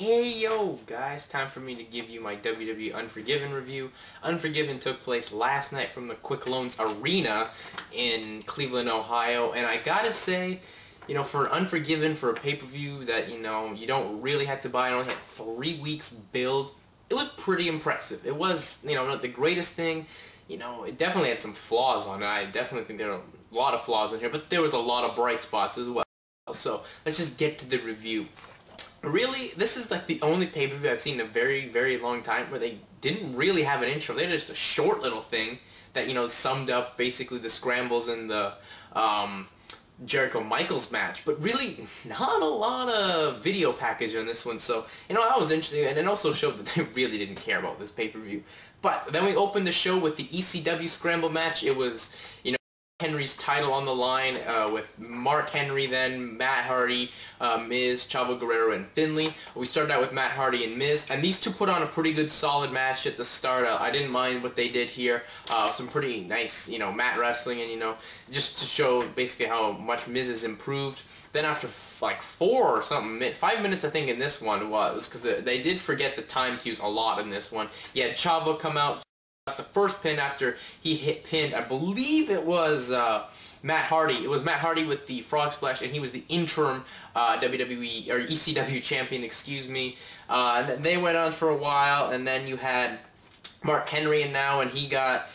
Hey yo guys, time for me to give you my WWE Unforgiven review. Unforgiven took place last night from the Quick Loans Arena in Cleveland, Ohio, and I gotta say, for an Unforgiven, for a pay-per-view that, you don't really have to buy, it only had 3 weeks build, it was pretty impressive. It was, not the greatest thing, it definitely had some flaws on it. I definitely think there are a lot of flaws in here, but there was a lot of bright spots as well. So, let's just get to the review. Really, this is like the only pay-per-view I've seen in a very, very long time where they didn't really have an intro. They're just a short little thing that, summed up basically the Scrambles and the Jericho-Michaels match. But really, not a lot of video package on this one. So, that was interesting. And it also showed that they really didn't care about this pay-per-view. But then we opened the show with the ECW Scramble match. It was, Henry's title on the line with Mark Henry, then Matt Hardy, Miz, Chavo, Guerrero, and Finlay. We started out with Matt Hardy and Miz, and these two put on a pretty good solid match at the start. I didn't mind what they did here. Some pretty nice, mat wrestling, and, just to show basically how much Miz has improved. Then after like 5 minutes I think in this one was, because they did forget the time cues a lot in this one. You had Chavo come out, the first pin after he hit pinned, I believe it was Matt Hardy. It was Matt Hardy with the frog splash, and he was the interim WWE or ECW champion, excuse me. They went on for a while, and then you had Mark Henry in now, and he got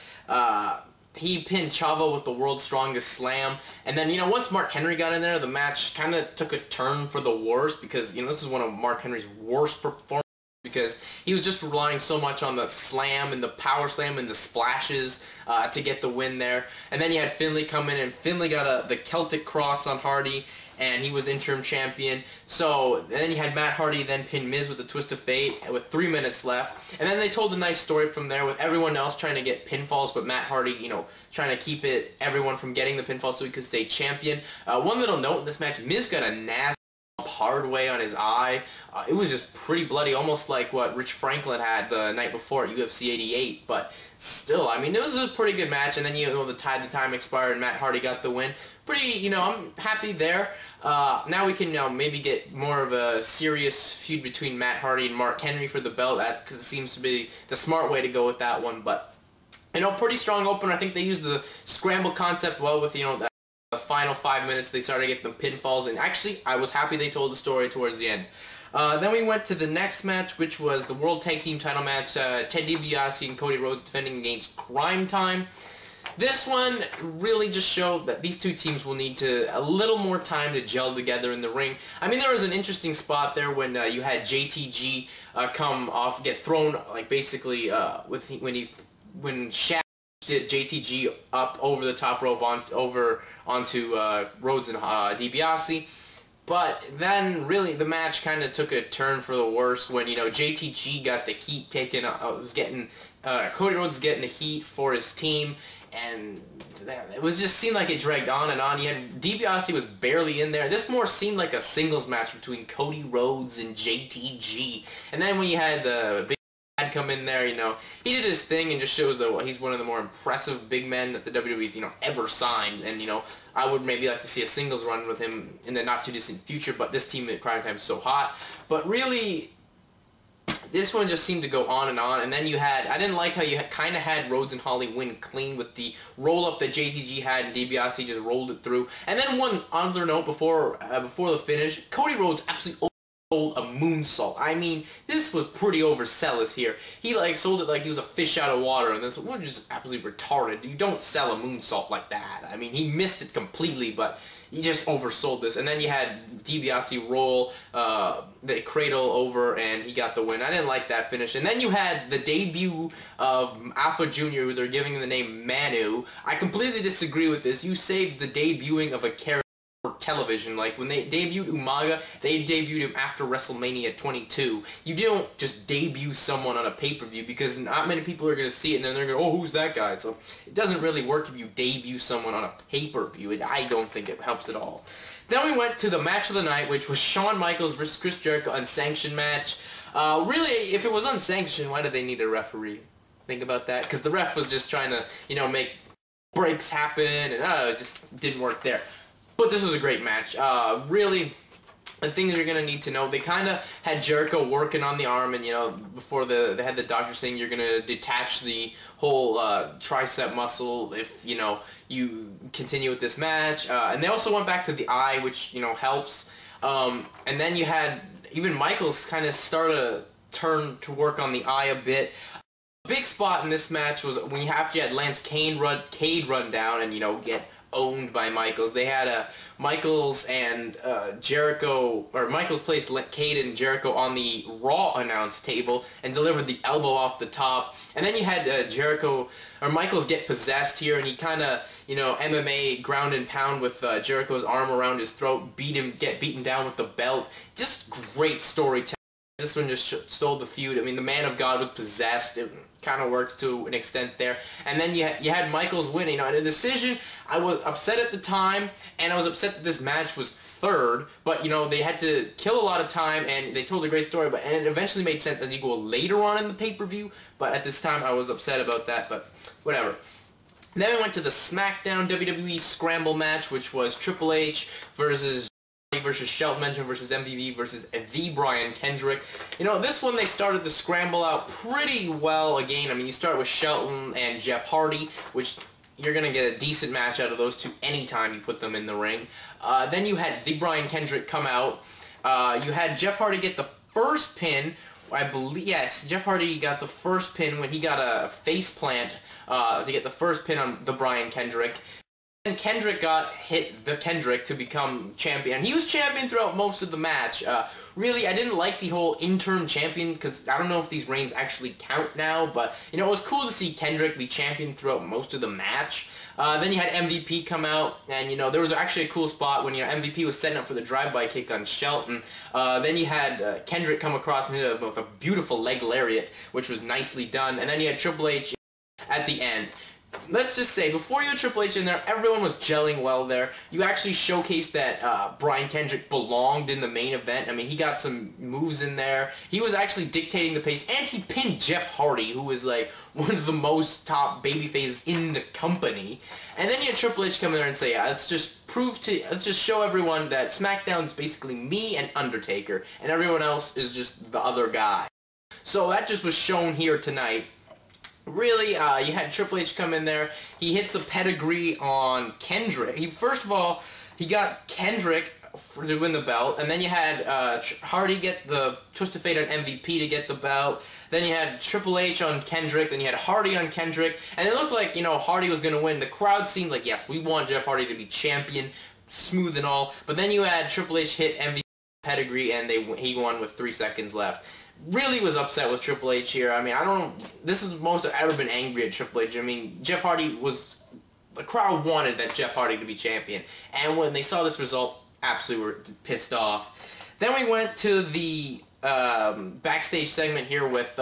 he pinned Chavo with the world's strongest slam. And then, once Mark Henry got in there, the match kind of took a turn for the worse, because, this is one of Mark Henry's worst performances, because he was just relying so much on the slam and the power slam and the splashes to get the win there. And then you had Finlay come in, and Finlay got the Celtic Cross on Hardy, and he was interim champion. So then you had Matt Hardy then pin Miz with a twist of fate with 3 minutes left. And then they told a nice story from there with everyone else trying to get pinfalls, but Matt Hardy, trying to keep everyone from getting the pinfall so he could stay champion. One little note in this match, Miz got a nasty hard way on his eye. It was just pretty bloody, almost like what Rich Franklin had the night before at UFC 88, but still, I mean, it was a pretty good match. And then, the time expired and Matt Hardy got the win. Pretty, I'm happy there. Now we can maybe get more of a serious feud between Matt Hardy and Mark Henry for the belt, because it seems to be the smart way to go with that one. But, pretty strong opener. I think they used the Scramble concept well with, the final 5 minutes. They started to get the pinfalls, and actually I was happy they told the story towards the end. Then we went to the next match, which was the World Tag Team title match, Ted Dibiase and Cody Rhodes defending against Tyme. This one really just showed that these two teams will need a little more time to gel together in the ring. I mean, there was an interesting spot there when you had JTG come off, get thrown, like basically when Shawn did JTG up over the top rope onto Rhodes and Dibiase. But then really the match kind of took a turn for the worse when, JTG got the heat taken, Cody Rhodes getting the heat for his team, and it was just seemed like it dragged on and on. You had Dibiase was barely in there. This more seemed like a singles match between Cody Rhodes and JTG. And then when you had the big come in there, he did his thing and just shows that he's one of the more impressive big men that the WWE's, ever signed. And, I would maybe like to see a singles run with him in the not-too-distant future, but this team at Cryme is so hot. But really, this one just seemed to go on, and then you had, I didn't like how you kind of had Rhodes and Holly win clean with the roll-up that JTG had, and DiBiase just rolled it through. And then one other note before the finish, Cody Rhodes absolutely sold a moonsault. I mean, this was pretty overzealous here. He sold it like he was a fish out of water, and this was just absolutely retarded. You don't sell a moonsault like that. I mean, he missed it completely, but he just oversold this. And then you had DiBiase roll the cradle over, and he got the win. I didn't like that finish. And then you had the debut of Alpha Jr., who they're giving the name Manu. I completely disagree with this. You saved the debuting of a character television. Like when they debuted Umaga, they debuted him after WrestleMania 22. You don't just debut someone on a pay-per-view, because not many people are going to see it and then they're going to, oh, who's that guy? So it doesn't really work if you debut someone on a pay-per-view. I don't think it helps at all. Then we went to the match of the night, which was Shawn Michaels versus Chris Jericho, Unsanctioned Match. Really, if it was unsanctioned, why did they need a referee? Think about that, because the ref was just trying to, make breaks happen, and it just didn't work there. But this was a great match. Really, the things you're going to need to know. They kind of had Jericho working on the arm, and, you know, before they had the doctor saying you're going to detach the whole tricep muscle if, you know, you continue with this match. And they also went back to the eye, which, you know, helps. And then you had even Michaels kind of start to turn to work on the eye a bit. A big spot in this match was when you had Lance Cade run down and, you know, get owned by Michaels. They had Michaels and Jericho, or Michaels placed Cade and Jericho on the Raw announce table and delivered the elbow off the top. And then you had Michaels get possessed here, and he kind of, you know, MMA ground and pound with Jericho's arm around his throat, get beaten down with the belt. Just great storytelling. This one just stole the feud. I mean, the Man of God was possessed. It kind of works to an extent there. And then you had Michaels winning. You know, in a decision, I was upset at the time, and I was upset that this match was third. But, you know, they had to kill a lot of time, and they told a great story. And it eventually made sense as you go later on in the pay-per-view. But at this time, I was upset about that. But whatever. Then we went to the SmackDown WWE Scramble match, which was Triple H versus Shelton versus MVP versus the Brian Kendrick. You know, this one they started the Scramble out pretty well again. I mean, you start with Shelton and Jeff Hardy, which you're going to get a decent match out of those two anytime you put them in the ring. Then you had the Brian Kendrick come out. You had Jeff Hardy get the first pin. I believe, yes, Jeff Hardy got the first pin when he got a face plant to get the first pin on the Brian Kendrick. And Kendrick to become champion. He was champion throughout most of the match. Really, I didn't like the whole interim champion because I don't know if these reigns actually count now, but, you know, it was cool to see Kendrick be champion throughout most of the match. Then you had MVP come out, and, you know, there was actually a cool spot when, you know, MVP was setting up for the drive-by kick on Shelton. Then you had Kendrick come across and hit it with a beautiful leg lariat, which was nicely done. And then you had Triple H at the end. Let's just say, before you had Triple H in there, everyone was gelling well there. You actually showcased that Brian Kendrick belonged in the main event. I mean, he got some moves in there. He was actually dictating the pace, and he pinned Jeff Hardy, who was like one of the most top babyfaces in the company. And then you had Triple H come in there and say, yeah, let's just show everyone that SmackDown's basically me and Undertaker, and everyone else is just the other guy. So that just was shown here tonight. Really, you had Triple H come in there. He hits a pedigree on Kendrick. First of all, he got Kendrick to win the belt, and then you had Hardy get the Twisted Fate on MVP to get the belt. Then you had Triple H on Kendrick, then you had Hardy on Kendrick, and it looked like, you know, Hardy was going to win. The crowd seemed like, yes, we want Jeff Hardy to be champion, smooth and all. But then you had Triple H hit MVP pedigree, and he won with 3 seconds left. Really was upset with Triple H here. I mean, this is the most I've ever been angry at Triple H. I mean, the crowd wanted that Jeff Hardy to be champion. And when they saw this result, absolutely were pissed off. Then we went to the backstage segment here with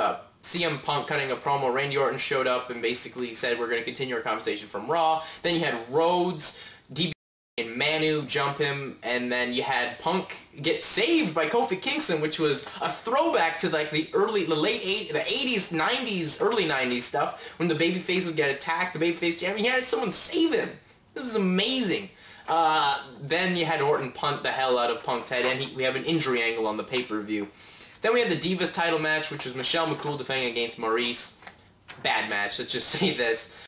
CM Punk cutting a promo. Randy Orton showed up and basically said, we're going to continue our conversation from Raw. Then you had Rhodes, Dibiase, and Manu jump him, and then you had Punk get saved by Kofi Kingston, which was a throwback to like the 80s, 90s, early 90s stuff when the babyface would get attacked, the babyface jam. He had someone save him. It was amazing. Then you had Orton punt the hell out of Punk's head, and we have an injury angle on the pay-per-view. Then we had the Divas title match, which was Michelle McCool defending against Maryse. Bad match, let's just say this.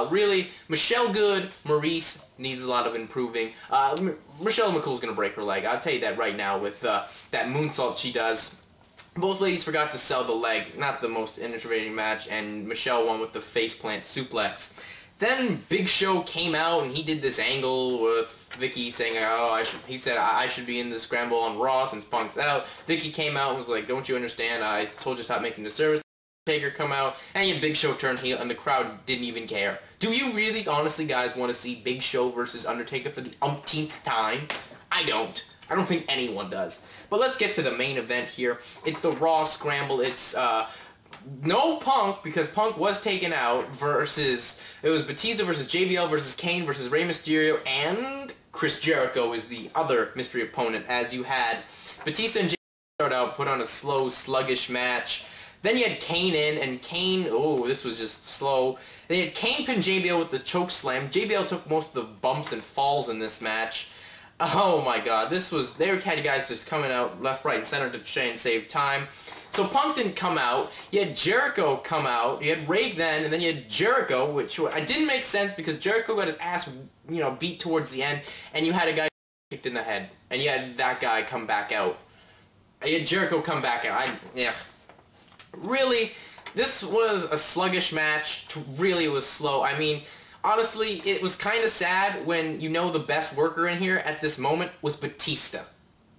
Really, Michelle good, Maryse needs a lot of improving. Michelle McCool's going to break her leg. I'll tell you that right now with that moonsault she does. Both ladies forgot to sell the leg. Not the most entertaining match, and Michelle won with the faceplant suplex. Then Big Show came out, and he did this angle with Vicky saying, oh, he said, I should be in the Scramble on Raw since Punk's out. Vicky came out and was like, don't you understand? I told you to stop making the service. Taker come out, and you had Big Show turn heel, and the crowd didn't even care. Do you really, honestly, guys, want to see Big Show versus Undertaker for the umpteenth time? I don't. I don't think anyone does. But let's get to the main event here. It's the Raw Scramble. It's no Punk, because Punk was taken out, it was Batista versus JBL versus Kane versus Rey Mysterio, and Chris Jericho is the other mystery opponent, as you had Batista and JBL start out, put on a slow, sluggish match. Then you had Kane in, and Kane, oh, this was just slow. Then you had Kane pin JBL with the choke slam. JBL took most of the bumps and falls in this match. Oh my god, they had guys just coming out left, right, and center to try and save time. So Punk didn't come out, you had Jericho come out, you had Ray then, and then you had Jericho, which I didn't make sense because Jericho got his ass, beat towards the end, and you had a guy kicked in the head, and you had that guy come back out. You had Jericho come back out. Really, this was a sluggish match. Really, it was slow. I mean, honestly, it was kind of sad when the best worker in here at this moment was Batista.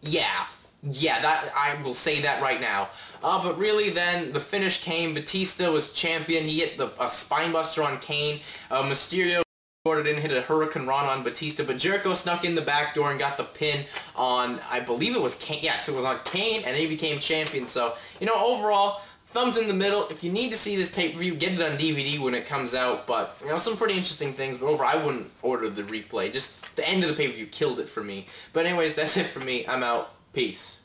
Yeah, that I will say that right now. But really, then the finish came. Batista was champion. He hit a spinebuster on Kane. Mysterio didn't hit a Hurricane Rana on Batista, but Jericho snuck in the back door and got the pin on, I believe it was Kane. Yes, it was on Kane, and then he became champion. So, overall, thumbs in the middle. If you need to see this pay-per-view, get it on DVD when it comes out. But, some pretty interesting things. But overall, I wouldn't order the replay. Just the end of the pay-per-view killed it for me. But anyways, that's it for me. I'm out. Peace.